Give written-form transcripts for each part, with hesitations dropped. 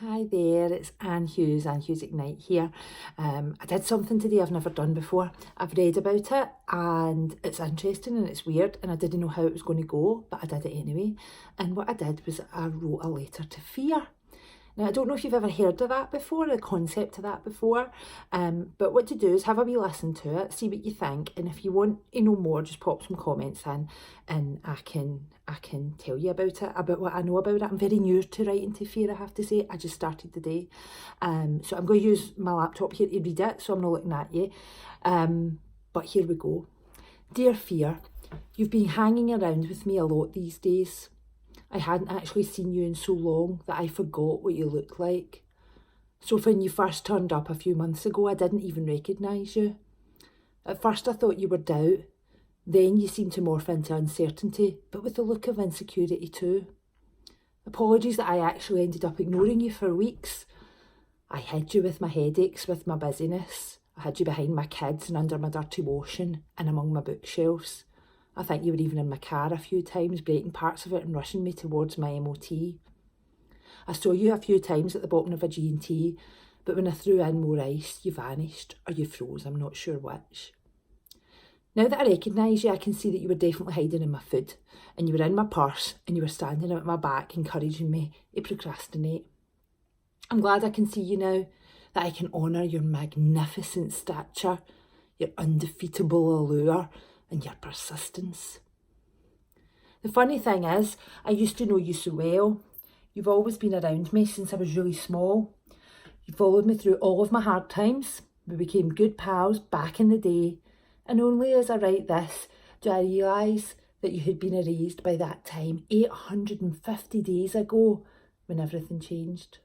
Hi there, it's Anne Hughes Ignite here. I did something today I've never done before. I've read about it and it's interesting and it's weird and I didn't know how it was going to go, but I did it anyway. And what I did was I wrote a letter to fear. Now, I don't know if you've ever heard of that before, the concept of that before, but what to do is have a wee listen to it, see what you think, and if you want to know more, just pop some comments in and I can tell you about it, about what I know about it. I'm very new to writing to fear, I have to say. I just started today. So I'm going to use my laptop here to read it, so I'm not looking at you. But here we go. Dear Fear, you've been hanging around with me a lot these days. I hadn't actually seen you in so long that I forgot what you look like. So when you first turned up a few months ago, I didn't even recognise you. At first I thought you were doubt, then you seemed to morph into uncertainty, but with a look of insecurity too. Apologies that I actually ended up ignoring you for weeks. I hid you with my headaches, with my busyness. I hid you behind my kids and under my dirty washing and among my bookshelves. I think you were even in my car a few times, breaking parts of it and rushing me towards my MOT. I saw you a few times at the bottom of a G&T, but when I threw in more ice, you vanished, or you froze, I'm not sure which. Now that I recognise you, I can see that you were definitely hiding in my food, and you were in my purse, and you were standing at my back, encouraging me to procrastinate. I'm glad I can see you now, that I can honour your magnificent stature, your undefeatable allure, and your persistence. The funny thing is, I used to know you so well. You've always been around me since I was really small. You followed me through all of my hard times. We became good pals back in the day. And only as I write this do I realise that you had been erased by that time 850 days ago when everything changed.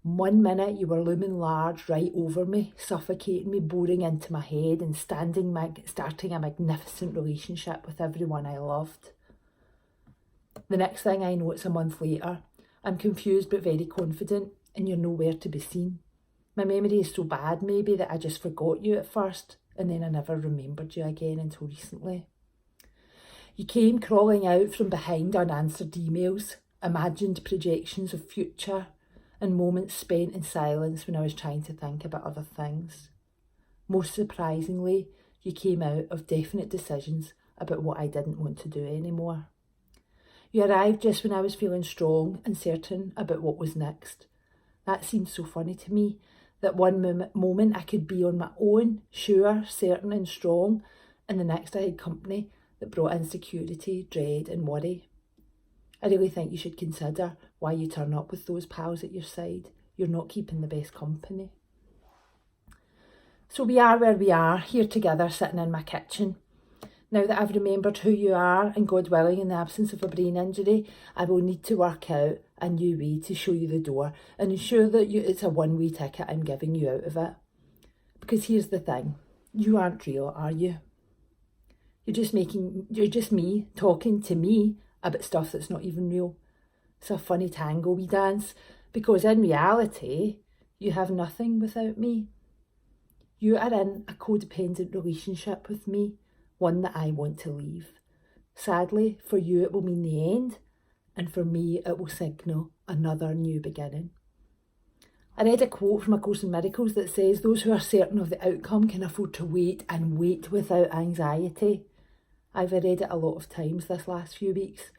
1 minute you were looming large right over me, suffocating me, boring into my head and starting a magnificent relationship with everyone I loved. The next thing I know, it's a month later. I'm confused but very confident and you're nowhere to be seen. My memory is so bad maybe that I just forgot you at first and then I never remembered you again until recently. You came crawling out from behind unanswered emails, imagined projections of future, and moments spent in silence when I was trying to think about other things. Most surprisingly, you came out of definite decisions about what I didn't want to do anymore. You arrived just when I was feeling strong and certain about what was next. That seemed so funny to me, that one moment I could be on my own, sure, certain and strong, and the next I had company that brought insecurity, dread and worry. I really think you should consider why you turn up with those pals at your side. You're not keeping the best company. So we are where we are, here together, sitting in my kitchen. Now that I've remembered who you are, and God willing, in the absence of a brain injury, I will need to work out a new way to show you the door and ensure that it's a one-way ticket I'm giving you out of it. Because here's the thing, you aren't real, are you? You're just me talking to me about stuff that's not even real. It's a funny tango we dance, because in reality, you have nothing without me. You are in a codependent relationship with me, one that I want to leave. Sadly, for you it will mean the end, and for me it will signal another new beginning. I read a quote from A Course in Miracles that says, those who are certain of the outcome can afford to wait and wait without anxiety. I've read it a lot of times this last few weeks,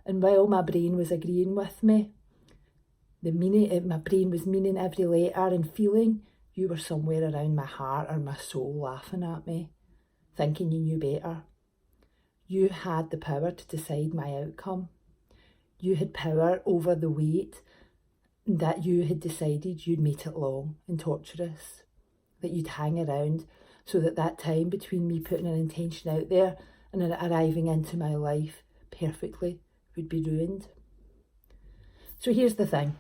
and while my brain was agreeing with me, my brain was meaning every letter and feeling, you were somewhere around my heart or my soul laughing at me, thinking you knew better. You had the power to decide my outcome. You had power over the wait, that you had decided you'd make it long and torturous, that you'd hang around so that time between me putting an intention out there and it arriving into my life perfectly would be ruined. So here's the thing.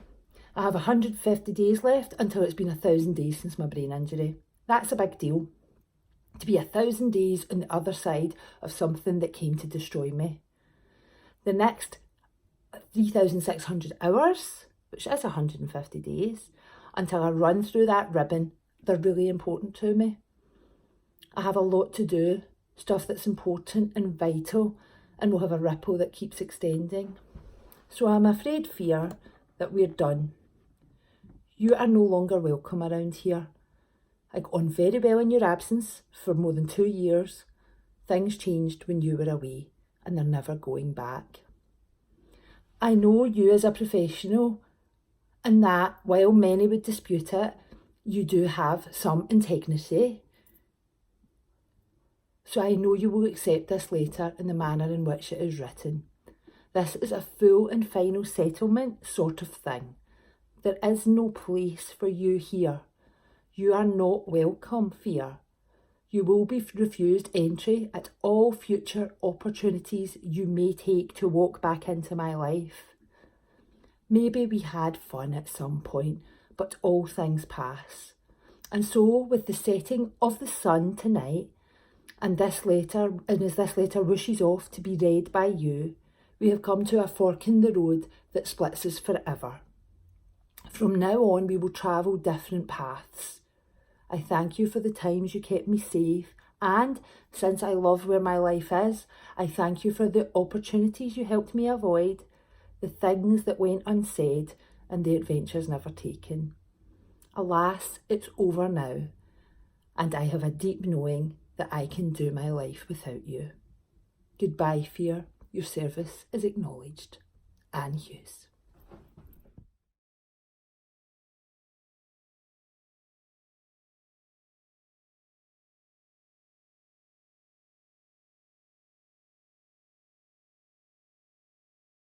I have 150 days left until it's been 1,000 days since my brain injury. That's a big deal. To be 1,000 days on the other side of something that came to destroy me. The next 3,600 hours, which is 150 days, until I run through that ribbon, they're really important to me. I have a lot to do, stuff that's important and vital, and will have a ripple that keeps extending. So I'm afraid, Fear, that we're done. You are no longer welcome around here. I got on very well in your absence for more than 2 years. Things changed when you were away, and they're never going back. I know you as a professional, and that while many would dispute it, you do have some integrity. So I know you will accept this letter in the manner in which it is written. This is a full and final settlement sort of thing. There is no place for you here. You are not welcome here. You will be refused entry at all future opportunities you may take to walk back into my life. Maybe we had fun at some point, but all things pass. And so with the setting of the sun tonight, and as this letter rushes off to be read by you, we have come to a fork in the road that splits us forever. From now on, we will travel different paths. I thank you for the times you kept me safe, and since I love where my life is, I thank you for the opportunities you helped me avoid, the things that went unsaid, and the adventures never taken. Alas, it's over now, and I have a deep knowing that I can do my life without you. Goodbye, fear. Your service is acknowledged. Anne Hughes.